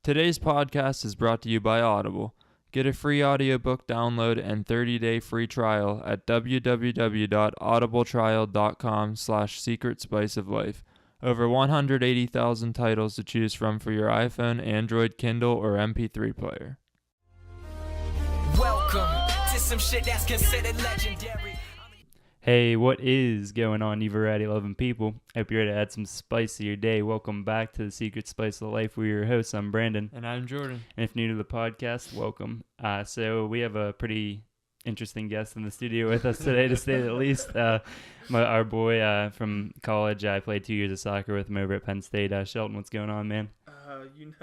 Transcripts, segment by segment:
Today's podcast is brought to you by Audible. Get a free audiobook download and 30-day free trial at www.audibletrial.com/secretspiceoflife. Over 180,000 titles to choose from for your iPhone, Android, Kindle, or MP3 player. Welcome to some shit that's considered legendary. Hey, what is going on, you variety-loving people? I hope you're ready to add some spice to your day. Welcome back to the Secret Spice of Life. We're your hosts. I'm Brandon. And I'm Jordan. And if new to the podcast, welcome. So we have a pretty interesting guest in the studio with us today, to say the least. Our boy from college. I played 2 years of soccer with him over at Penn State. Shelton, what's going on, man? Just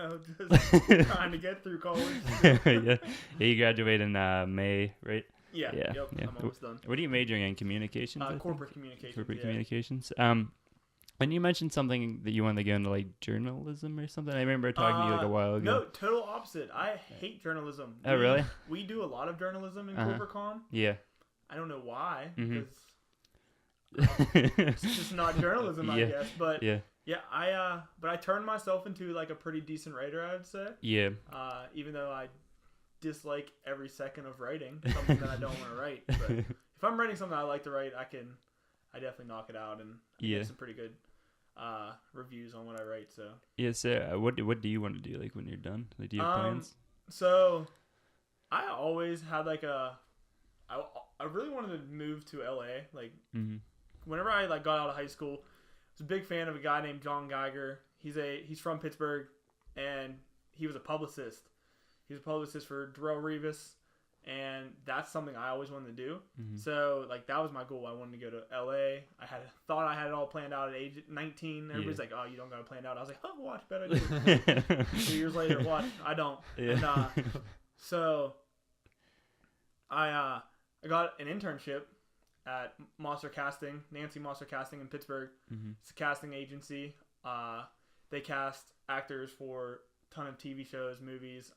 trying to get through college. Yeah, you graduated in May, right? Yeah. I'm almost done. What are you majoring in? Communications? Corporate communications. Communications. When you mentioned something that you wanted to go into, like, journalism or something, I remember talking to you like a while ago. No, total opposite. I hate journalism. Oh, really? We do a lot of journalism in corporate comm. Yeah. I don't know why, Mm-hmm. because it's just not journalism, I guess. But yeah, but I turned myself into like a pretty decent writer, I would say. Yeah. Even though I dislike every second of writing something that I don't want to write. But if I'm writing something I like to write, I definitely knock it out and get some pretty good reviews on what I write. So yeah. So what do you want to do, like, when you're done? Like, do you have plans? So I always had like I really wanted to move to LA. Like whenever I got out of high school, I was a big fan of a guy named John Geiger. He's from Pittsburgh, and he was a publicist. He was a publicist for Darrelle Revis, and that's something I always wanted to do. Mm-hmm. So that was my goal. I wanted to go to LA. Thought I had it all planned out at age 19. Everybody's like, "Oh, you don't got it planned out." I was like, "Oh, watch, bet I do." 2 years later, watch, I don't. Yeah. And, so I got an internship at Nancy Monster Casting in Pittsburgh. Mm-hmm. It's a casting agency. They cast actors for a ton of TV shows, movies.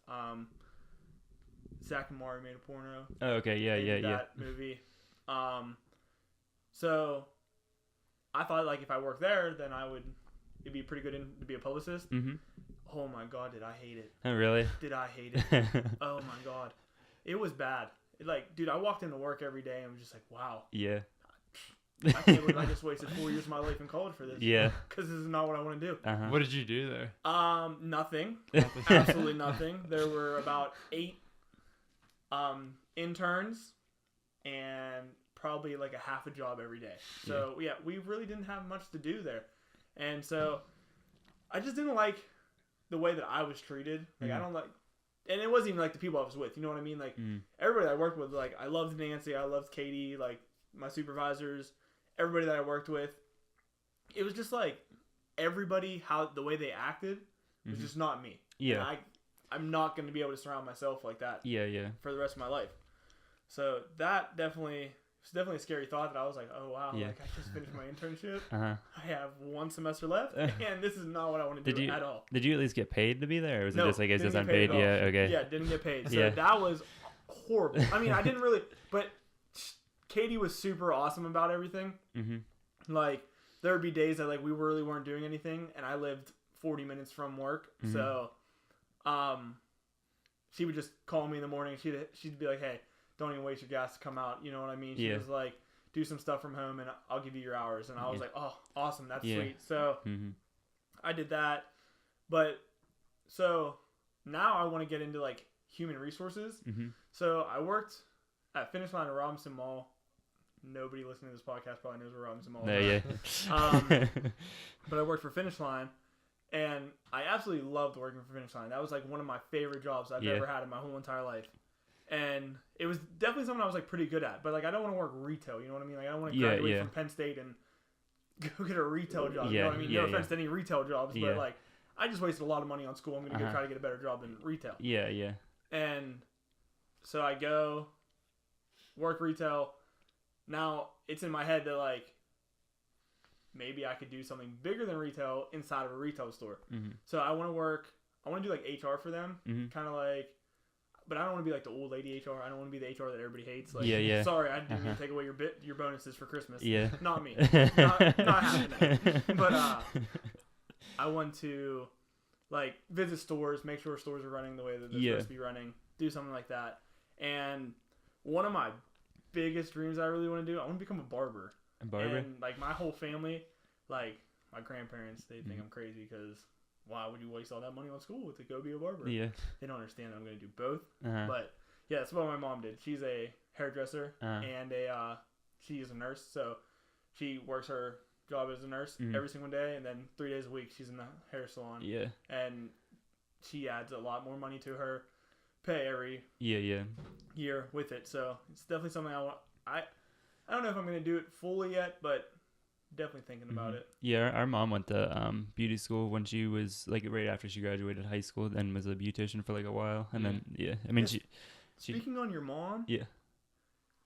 Zack and Mari made a porno. Oh, okay. Yeah. That movie. So I thought, like, if I worked there, then it'd be pretty good to be a publicist. Mm-hmm. Oh my God, did I hate it? Oh, really? Did I hate it? Oh my God. It was bad. Dude, I walked into work every day and was just like, wow. Yeah. I can't believe I just wasted 4 years of my life in college for this. Yeah. Because this is not what I want to do. Uh-huh. What did you do there? Nothing. Absolutely nothing. There were about 8 interns and probably like a half a job every day. So yeah, we really didn't have much to do there. And so I just didn't like the way that I was treated. Like, I don't like, and it wasn't even like the people I was with, you know what I mean? Like, everybody that I worked with, like, I loved Nancy, I loved Katie, like, my supervisors, everybody that I worked with. It was just like everybody, the way they acted was just not me. Yeah. And I'm not going to be able to surround myself like that. Yeah. For the rest of my life. So that it's definitely a scary thought that I was like, oh wow, like, I just finished my internship. Uh-huh. I have 1 semester left, and this is not what I want to do at all. Did you at least get paid to be there, or was it just like it's just didn't get paid unpaid? at all. Yeah. Okay. Yeah, didn't get paid. So that was horrible. I mean, I didn't really, but Katie was super awesome about everything. Mm-hmm. Like, there would be days that, like, we really weren't doing anything, and I lived 40 minutes from work. Mm-hmm. So, she would just call me in the morning. She'd be like, hey, don't even waste your gas to come out. You know what I mean? She was like, do some stuff from home and I'll give you your hours. And I was like, oh, awesome. That's sweet. So I did that. But so now I want to get into, like, human resources. Mm-hmm. So I worked at Finish Line at Robinson Mall. Nobody listening to this podcast probably knows where Robinson Mall is. Yeah. But I worked for Finish Line. And I absolutely loved working for Finish Line. That was, like, one of my favorite jobs I've ever had in my whole entire life. And it was definitely something I was, like, pretty good at. But, like, I don't want to work retail, you know what I mean? Like, I don't want to graduate from Penn State and go get a retail job, you know what I mean? No offense to any retail jobs, but, like, I just wasted a lot of money on school. I'm going to go try to get a better job than retail. Yeah. And so I go work retail. Now, it's in my head that, like, maybe I could do something bigger than retail inside of a retail store. Mm-hmm. So I want to do, like, HR for them, kind of like, but I don't want to be like the old lady HR. I don't want to be the HR that everybody hates. Like, sorry, I didn't mean to take away your bonuses for Christmas. Yeah. Not me. not happening. But I want to, like visit stores, make sure stores are running the way that they're supposed to be running, do something like that. And one of my biggest dreams I really want to do, I want to become a barber. A barber? And like my whole family, like my grandparents, they think I'm crazy because why would you waste all that money on school to go be a barber? Yeah. They don't understand that I'm going to do both. Uh-huh. But yeah, that's what my mom did. She's a hairdresser and she is a nurse. So she works her job as a nurse every single day, and then 3 days a week she's in the hair salon. Yeah. And she adds a lot more money to her pay every year with it. So it's definitely something I want. I don't know if I'm going to do it fully yet, but definitely thinking about it. Yeah, our mom went to beauty school when she was like right after she graduated high school, and was a beautician for like a while, and then I mean she Speaking on your mom,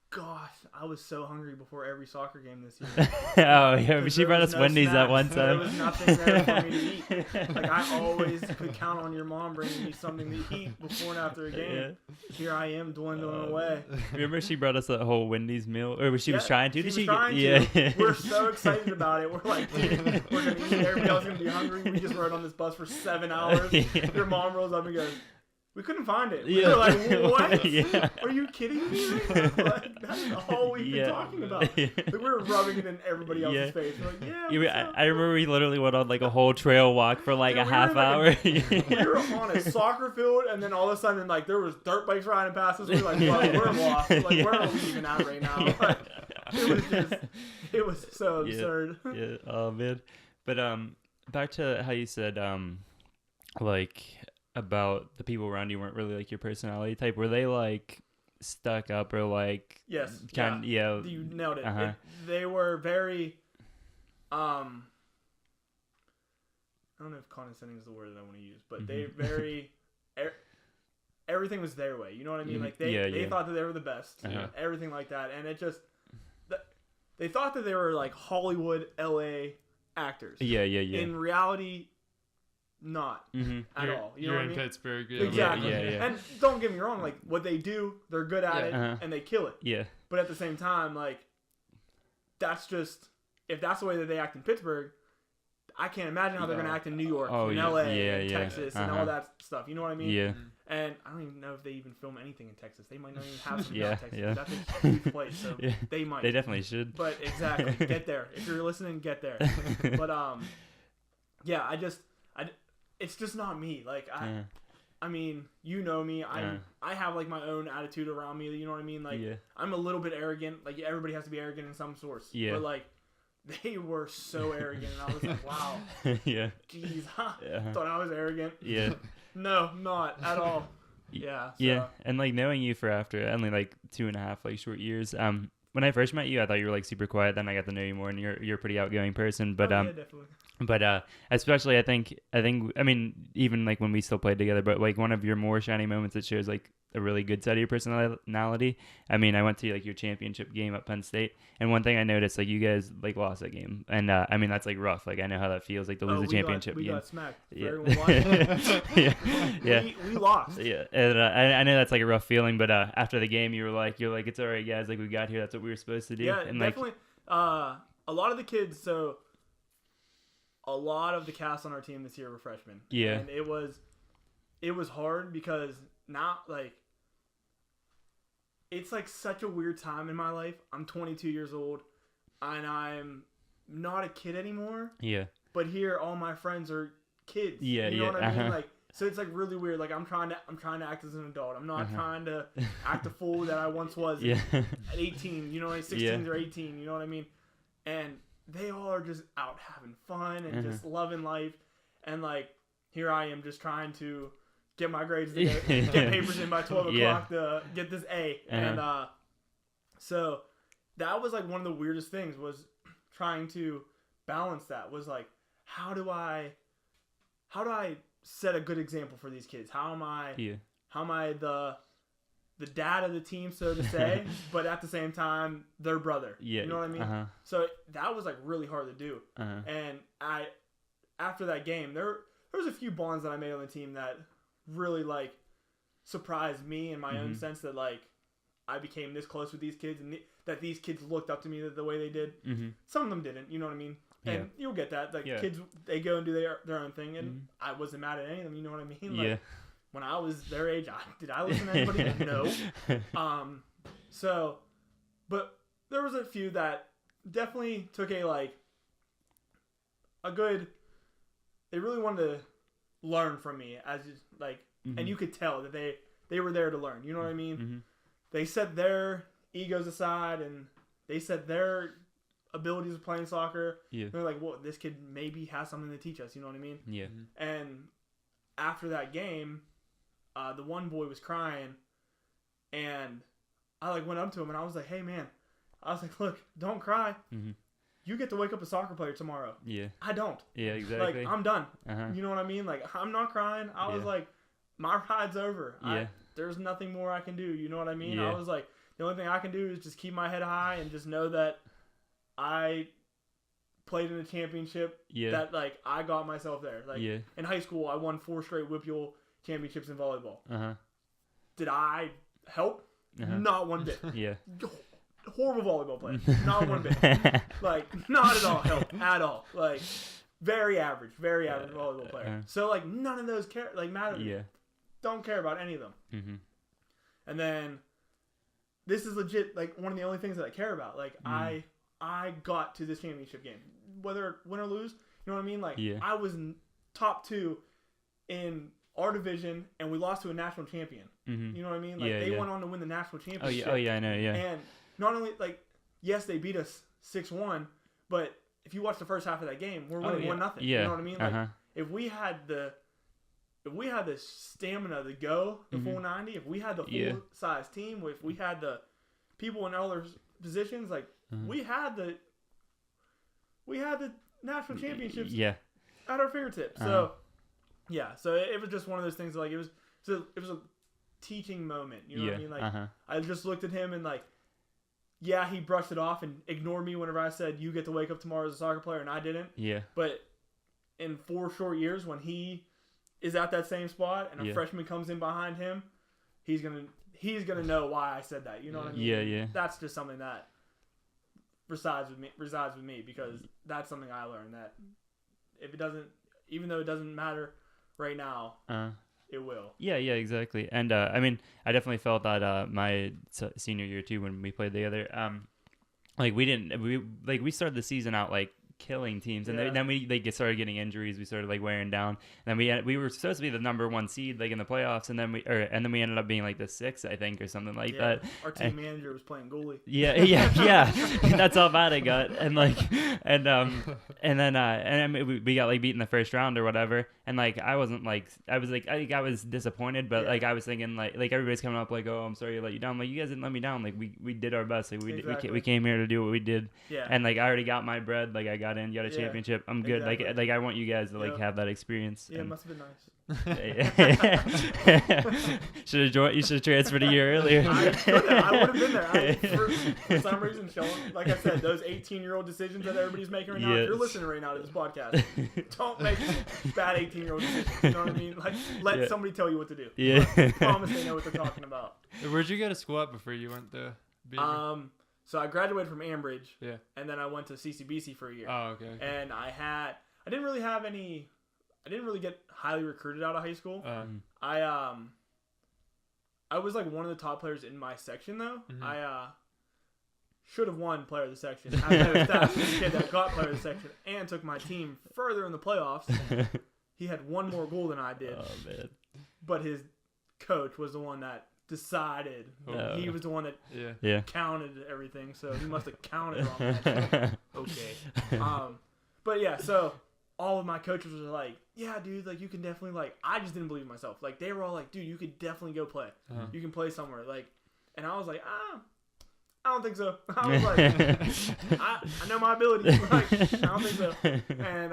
gosh, I was so hungry before every soccer game this year. Oh yeah, but she brought us Wendy's that one time. There was nothing there for me to eat. Like I always could count on your mom bringing me something to eat before and after a game. Yeah. Here I am dwindling away. Remember she brought us that whole Wendy's meal, or she was trying to? She was trying to. We're so excited about it. We're like, dude, we're gonna eat. Everybody else is gonna be hungry. We just rode on this bus for 7 hours. Your mom rolls up and goes, we couldn't find it. We were like, what? Are you kidding me? Like, that's all we've been talking about. Like, we were rubbing it in everybody else's face. We're like, I remember we literally went on like a whole trail walk for like a half hour. We were on a soccer field, and then all of a sudden, like, there was dirt bikes riding past us. We were like, well, we're lost. Like, where are we even at right now? Like, it was so absurd. Yeah. Oh man. But back to how you said like about the people around you weren't really like your personality type. Were they like stuck up or like yes, you nailed it. They were very I don't know if condescending is the word that I want to use, but they very everything was their way. You know what I mean? Like they thought that they were the best, everything like that, and it just they thought that they were like Hollywood, LA actors. Yeah. In reality, not at all. You know what I mean? You're in Pittsburgh. Yeah. Exactly. Yeah. And don't get me wrong, like what they do, they're good at it and they kill it. Yeah. But at the same time, like that's just if that's the way that they act in Pittsburgh, I can't imagine how they're gonna act in New York, in LA, and Texas, and all that stuff. You know what I mean? Yeah. And I don't even know if they even film anything in Texas. They might not even have something in Texas. Yeah. That's a huge place, so they might. They definitely should. But exactly, get there. If you're listening, get there. But yeah, it's just not me. Like I mean, you know me. I have like my own attitude around me. You know what I mean? Like I'm a little bit arrogant. Like everybody has to be arrogant in some source. Yeah. But like they were so arrogant, and I was like, wow. Yeah. Jeez, thought I was arrogant. Yeah. No, not at all. Yeah. So. Yeah, and like knowing you for after only like 2.5 like short years. When I first met you, I thought you were like super quiet. Then I got to know you more, and you're a pretty outgoing person. But yeah, definitely. But especially I think I mean even like when we still played together, but like one of your more shining moments that shows like a really good side of your personality. I mean, I went to like your championship game at Penn State, and one thing I noticed, like you guys like lost that game, and I mean that's like rough. Like I know how that feels, like to lose a championship game. We got smacked. Yeah. We lost. Yeah, and I know that's like a rough feeling, but after the game, you're like it's all right, guys. Like we got here. That's what we were supposed to do. Yeah, and definitely. A lot of the kids, so a lot of the cast on our team this year were freshmen. Yeah, and it was hard because now like. It's like such a weird time in my life. I'm 22 years old, and I'm not a kid anymore. Yeah. But here, all my friends are kids. Yeah, you know what I mean? Like, so it's like really weird. Like I'm trying to act as an adult. I'm not trying to act the fool that I once was at 18. You know, like 16 or 18. You know what I mean? And they all are just out having fun and just loving life. And like here I am, just trying to get my grades to get papers in by 12 o'clock to get this A. And so that was like one of the weirdest things was trying to balance that. Was like, how do I set a good example for these kids? How am I the dad of the team, so to say, but at the same time their brother. Yeah. You know what I mean? So that was like really hard to do. And after that game, there was a few bonds that I made on the team that really like surprised me in my own sense that like I became this close with these kids and that these kids looked up to me the way they did. Some of them didn't, you know what I mean? And you'll get that. Like, kids, they go and do their own thing, and I wasn't mad at any of them, you know what I mean? Like, when I was their age, did I listen to anybody? No. But there was a few that definitely took a good, they really wanted to learn from me, as like, and you could tell that they were there to learn, you know what I mean? They set their egos aside, and they set their abilities of playing soccer. They're like, well, this kid maybe has something to teach us, you know what I mean? And after that game, the one boy was crying, and I went up to him and I was like, hey man, I was like, look, don't cry. You get to wake up a soccer player tomorrow. I don't. Exactly. Like, I'm done. You know what I mean? Like, I'm not crying. I was like, my ride's over. There's nothing more I can do. You know what I mean? I was like, the only thing I can do is just keep my head high and just know that I played in a championship. That like I got myself there. Like in high school, I won 4 straight Whipple championships in volleyball. Did I help? Not one bit. Horrible volleyball player. Not one bit. Like, not at all help at all. Like, very average volleyball player. So like, none of those matter. Don't care about any of them. And then this is legit like one of the only things that I care about. Like, I got to this championship game, whether win or lose. You know what I mean? Like, I was top 2 in our division, and we lost to a national champion. You know what I mean? Like, they went on to win the national championship. Oh yeah, I know. And not only like, yes, they beat us 6-1, but if you watch the first half of that game, we're winning 1-0. You know what I mean? Like, if we had the stamina to go the full 90, if we had the full size team, if we had the people in all their positions, like we had the national championships at our fingertips. So so it was just one of those things. Like, it was a teaching moment. You know what I mean? Like, I just looked at him and like, he brushed it off and ignored me whenever I said, you get to wake up tomorrow as a soccer player, and I didn't. But in 4 short years, when he is at that same spot and a freshman comes in behind him, he's gonna know why I said that. You know what I mean? That's just something that resides with me because that's something I learned, that if it doesn't, even though it doesn't matter right now, it will. Yeah, exactly. And I mean, I definitely felt that my senior year too, when we played together. We started the season out like killing teams, and then we started getting injuries. We started like wearing down, and then we were supposed to be the number 1 seed like in the playoffs, and then we ended up being like the 6th, I think, or something like that. Our team manager was playing goalie. That's how bad it got. And like we got like beat in the first round or whatever, and like I was disappointed, but like I was thinking like everybody's coming up like, oh, I'm sorry to let you down. Like, you guys didn't let me down. Like, we did our best. Like, we came here to do what we did. And like I already got my bread. Like, I got a championship. I'm good. Exactly. Like I want you guys to like have that experience. It must have been nice. You should have transferred a year earlier. I would have been there. For some reason, Shelton, like I said, those 18-year-old decisions that everybody's making right now. If you're listening right now to this podcast, don't make bad 18-year-old decisions. You know what I mean? Like, let somebody tell you what to do. Like, promise they know what they're talking about. Where'd you go to school at before you went to Beaver? So I graduated from Ambridge, and then I went to CCBC for a year. Oh, okay. And I didn't really get highly recruited out of high school. I was like one of the top players in my section though. I should have won player of the section. I was that kid that got player of the section and took my team further in the playoffs. He had 1 more goal than I did. Oh man! But his coach was the one that decided. He was the one that counted everything, so he must have counted wrong. Okay. But yeah, so all of my coaches were like, yeah, dude, like, you can definitely, like, I just didn't believe in myself. Like, they were all like, dude, you could definitely go play. You can play somewhere. Like, and I was like, I don't think so. I was like, I know my abilities. Like, I don't think so. And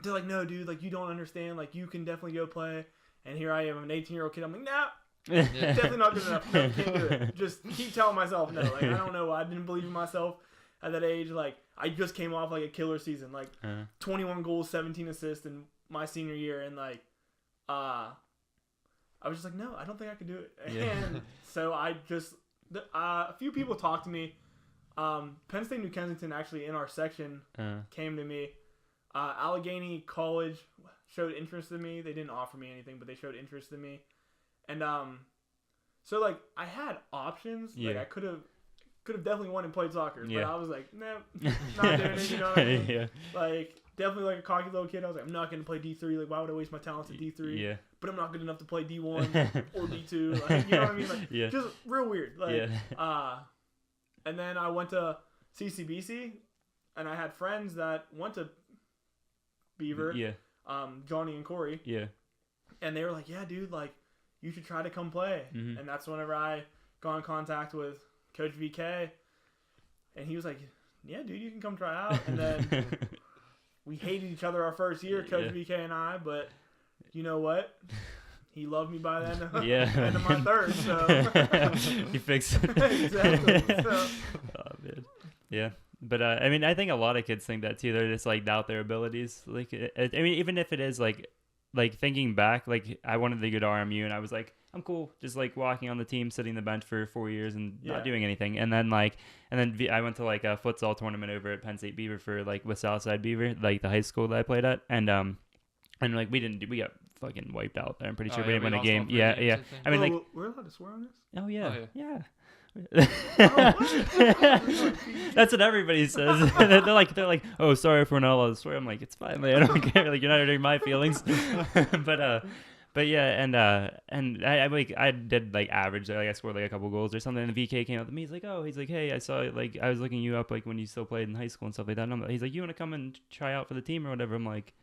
they're like, no, dude, like, you don't understand. Like, you can definitely go play. And here I am, an 18-year-old kid. I'm like, nah. Definitely not good enough. No, can't do it. Just keep telling myself no. Like, I don't know. I didn't believe in myself at that age. Like, I just came off like a killer season, like 21 goals, 17 assists in my senior year, and like, I was just like, no, I don't think I could do it. And so I just, a few people talked to me Penn State New Kensington actually in our section Uh, came to me. Allegheny College showed interest in me. They didn't offer me anything, but they showed interest in me. And so like I had options. Like Yeah. I could have definitely won and played soccer, Yeah. but I was like, nope, not doing it. You know what I mean? yeah. Like definitely like a cocky little kid. I was like, I'm not going to play D3. Like why would I waste my talents at D3? Yeah. But I'm not good enough to play D1 or D2. Like you know what I mean? Like Yeah. just real weird. Like Yeah. and then I went to CCBC, and I had friends that went to Beaver. Yeah. Johnny and Corey. Yeah. And they were like, yeah, dude, like, you should try to come play. Mhm. And that's whenever I got in contact with Coach VK. And he was like, yeah, dude, you can come try out. And then we hated each other our first year, Coach VK and I. But you know what? He loved me by the end of, Yeah. end of my third. So He fixed it. exactly. So, Oh, man. Yeah. But I mean, I think a lot of kids think that too. They're just like doubt their abilities. Like, I mean, even if it is like thinking back, like I wanted to go to RMU, and I was like, I'm cool, just like walking on the team, sitting the bench for 4 years and Yeah. not doing anything. And then I went to like a futsal tournament over at Penn State Beaver for like with Southside Beaver, like the high school that I played at, and like we got fucking wiped out there. I'm pretty sure we didn't win a game. Yeah, yeah. I mean, like, we're allowed to swear on this? oh yeah, Oh, yeah. Oh, That's what everybody says. they're like, oh, sorry if we're not allowed to swear. I'm like, it's fine, man. I don't care. Like, you're not hurting my feelings. But yeah, and I did like average. Like I scored like a couple goals or something. And the VK came up to me. He's like, hey, I saw like I was looking you up like when you still played in high school and stuff like that. And he's like, you want to come and try out for the team or whatever? I'm like,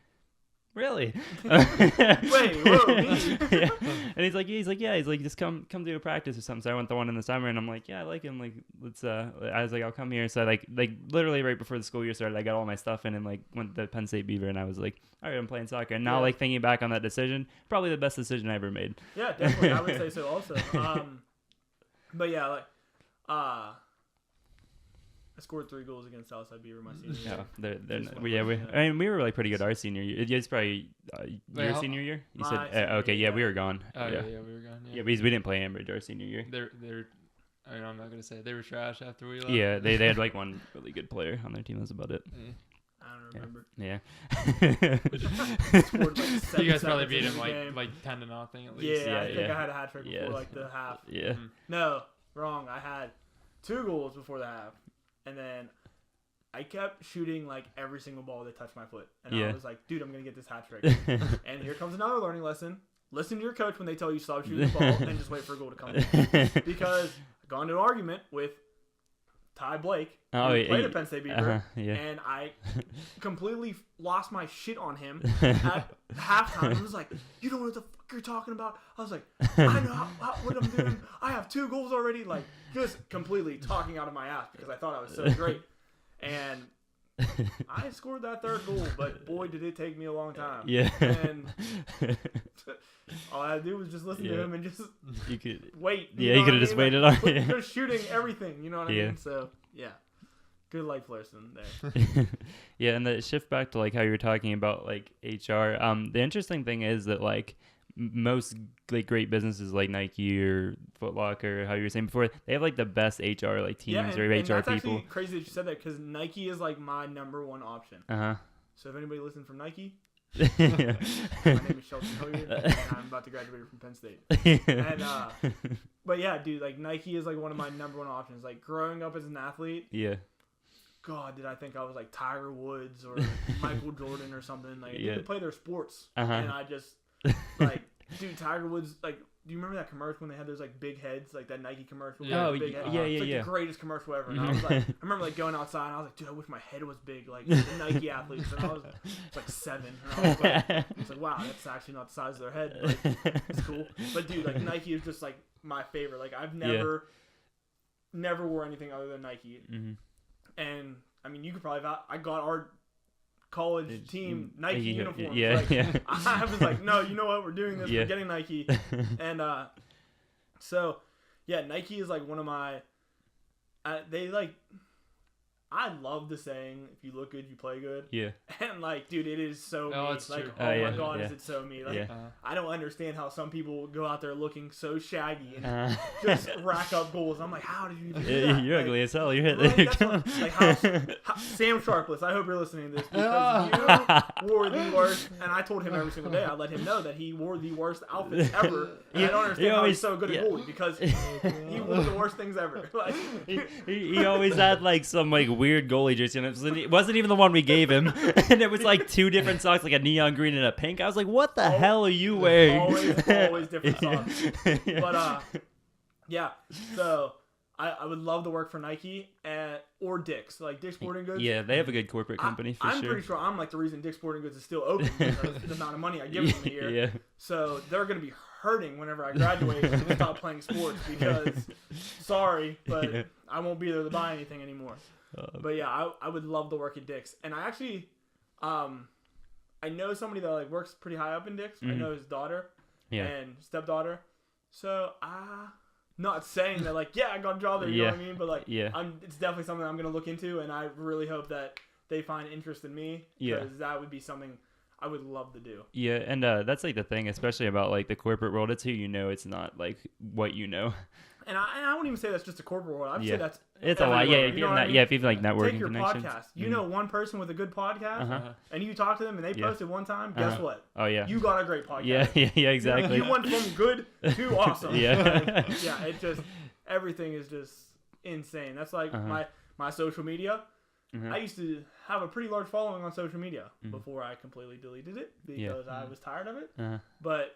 really? Wait, whoa, me? Yeah. And he's like, just come do a practice or something. So I went the one in the summer, and I'm like, yeah, I like him. Like, let's. I was like, I'll come here. So like literally right before the school year started, I got all my stuff in and like went to Penn State Beaver, and I was like, all right, I'm playing soccer. And now Yeah. like thinking back on that decision, probably the best decision I ever made. Yeah, definitely. I would say so also. But yeah, like, I scored 3 goals against Southside Beaver my senior year. Yeah, they're Just not, one yeah, person, I mean, we were like pretty good our senior year. It's probably Wait, your how- senior year. You My said senior okay, year, yeah, we yeah. were gone. Oh yeah, yeah, we were gone. yeah, we didn't play Ambridge our senior year. They're. I mean, I'm not gonna say they were trash after we left. Yeah, they had like one really good player on their team. That's about it. Yeah. I don't remember. Yeah. Scored like 7 You guys probably seconds beat in him the game. like 10-0 at least. Yeah, I think yeah. I had a hat trick before Yeah. like the half. Yeah. No, wrong. I had 2 goals before the half, and then I kept shooting like every single ball that touched my foot, and Yeah. I was like, dude, I'm gonna get this hat trick. And here comes another learning lesson: listen to your coach when they tell you stop shooting the ball, and just wait for a goal to come in. Because I got into an argument with Ty Blake, who played at Penn State Beaver, yeah. and I completely lost my shit on him at halftime. I was like, you don't know what the fuck you're talking about. I was like, I know what I'm doing. I have 2 goals already. Like, just completely talking out of my ass because I thought I was so great. And I scored that 3rd goal, but boy, did it take me a long time. Yeah. And all I had to do was just listen to Yeah. him and just You could. wait. Yeah, you know could what have I just mean? waited Like, on it. just shooting everything. You know what I Yeah. mean? So, yeah. Good life lesson there. Yeah, and the shift back to like how you were talking about like HR. The interesting thing is that like most like great businesses like Nike or Foot Locker, how you were saying before, they have like the best HR like teams or and HR that's people. actually crazy that you said that because Nike is like my number 1 option. Uh So if anybody listens from Nike, huh. my name is Shelton Hilliard, and I'm about to graduate from Penn State. And but yeah, dude, like Nike is like one of my number 1 options. Like growing up as an athlete, Yeah. God, did I think I was like Tiger Woods or Michael Jordan or something? Like Yeah. they could play their sports, Uh-huh. and I just like, dude, Tiger Woods. Like, do you remember that commercial when they had those like big heads, like that Nike commercial? Yeah. Oh, with the big head? yeah, It's yeah, like yeah. the greatest commercial ever. And I Mhm. was like, I remember like going outside, and I was like, dude, I wish my head was big, like the Nike athletes. And I was like 7, and I was like, wow, that's actually not the size of their head. Like, it's cool. But dude, like Nike is just like my favorite. Like I've never wore anything other than Nike. Mhm. And I mean, you could probably I got our college team Nike uniforms. Yeah, Like, yeah. I was like, no, you know what? We're doing this. Yeah. We're getting Nike. And so yeah, Nike is like one of my. They like. I love the saying, if you look good, you play good. Yeah. And, like, dude, it is so Oh, me. it's Like, true. oh, Yeah, my God, yeah. is it so me. Like, Yeah. I don't understand how some people go out there looking so shaggy and Uh, just rack up goals. I'm like, how did you even do yeah, that? you're Like, ugly as hell. You're right, there. that's what- like, Sam Sharpless, I hope you're listening to this, because you wore the worst, and I told him every single day, I let him know that he wore the worst outfits ever, and I don't understand how always- he's so good at yeah. goalie, because he wore the worst things ever. Like, he always had like some like weird goalie jersey, and it wasn't even the one we gave him, and it was like 2 different socks, like a neon green and a pink. I was like, "What the hell are you wearing?" always different socks. But yeah. So I would love to work for Nike or Dick's, like Dick's Sporting Goods. Yeah, they have a good corporate company for I'm sure. pretty sure I'm like the reason Dick's Sporting Goods is still open because of the amount of money I give them a year. Yeah. So they're gonna be hurting whenever I graduate and stop playing sports because, sorry, but Yeah. I won't be there to buy anything anymore. But yeah, I would love to work at Dick's, and I actually, I know somebody that like works pretty high up in Dick's. I know his daughter Yeah. and stepdaughter. So not saying that like, yeah, I got a job there, you know what I mean? But like, Yeah. it's definitely something I'm gonna look into, and I really hope that they find interest in me, Yeah. because that would be something I would love to do. Yeah, and that's like the thing, especially about like the corporate world. It's who you know. It's not like what you know. And I wouldn't even say that's just a corporate world. I'd Yeah. say that's It's a lot. Yeah, everywhere, if you you know what I mean? if you have like networking Take your connections. podcast. You know one person with a good podcast, Uh-huh. and you talk to them, and they Yeah. posted one time. Guess Uh-huh. what? Oh yeah. You got a great podcast. Yeah, exactly. You went from good to awesome. Yeah. Yeah. It just everything is just insane. That's like my social media. I used to have a pretty large following on social media before I completely deleted it because I was tired of it. But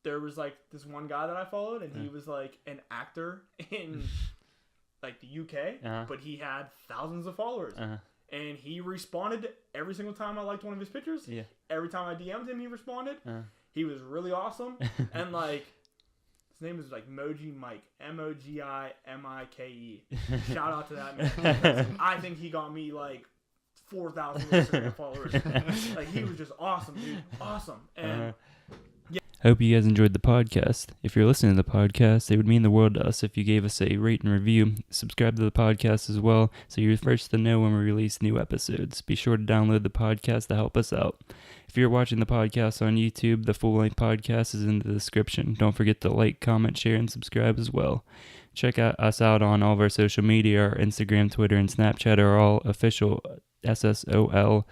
there was like this one guy that I followed, and he was like an actor in like the UK, but he had thousands of followers. And he responded every single time I liked one of his pictures. Yeah. Every time I DM'd him, he responded. He was really awesome. And like, his name is like Moji Mike, Mogimike. Shout out to that man. Because I think he got me like 4,000 Instagram followers. Like, he was just awesome, dude. Awesome. And Hope you guys enjoyed the podcast. If you're listening to the podcast, it would mean the world to us if you gave us a rate and review. Subscribe to the podcast as well, so you're first to know when we release new episodes. Be sure to download the podcast to help us out. If you're watching the podcast on YouTube, the full-length podcast is in the description. Don't forget to like, comment, share, and subscribe as well. Check us out on all of our social media. Our Instagram, Twitter, and Snapchat are all official SSOL.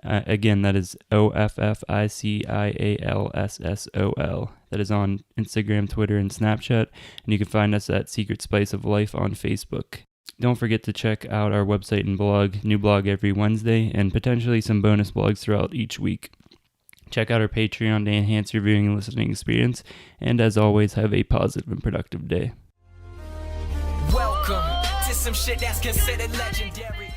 Again, that is OFFICIALSSOL. That is on Instagram, Twitter, and Snapchat. And you can find us at Secret Spice of Life on Facebook. Don't forget to check out our website and blog. New blog every Wednesday, and potentially some bonus blogs throughout each week. Check out our Patreon to enhance your viewing and listening experience. And as always, have a positive and productive day. Welcome to some shit that's considered legendary.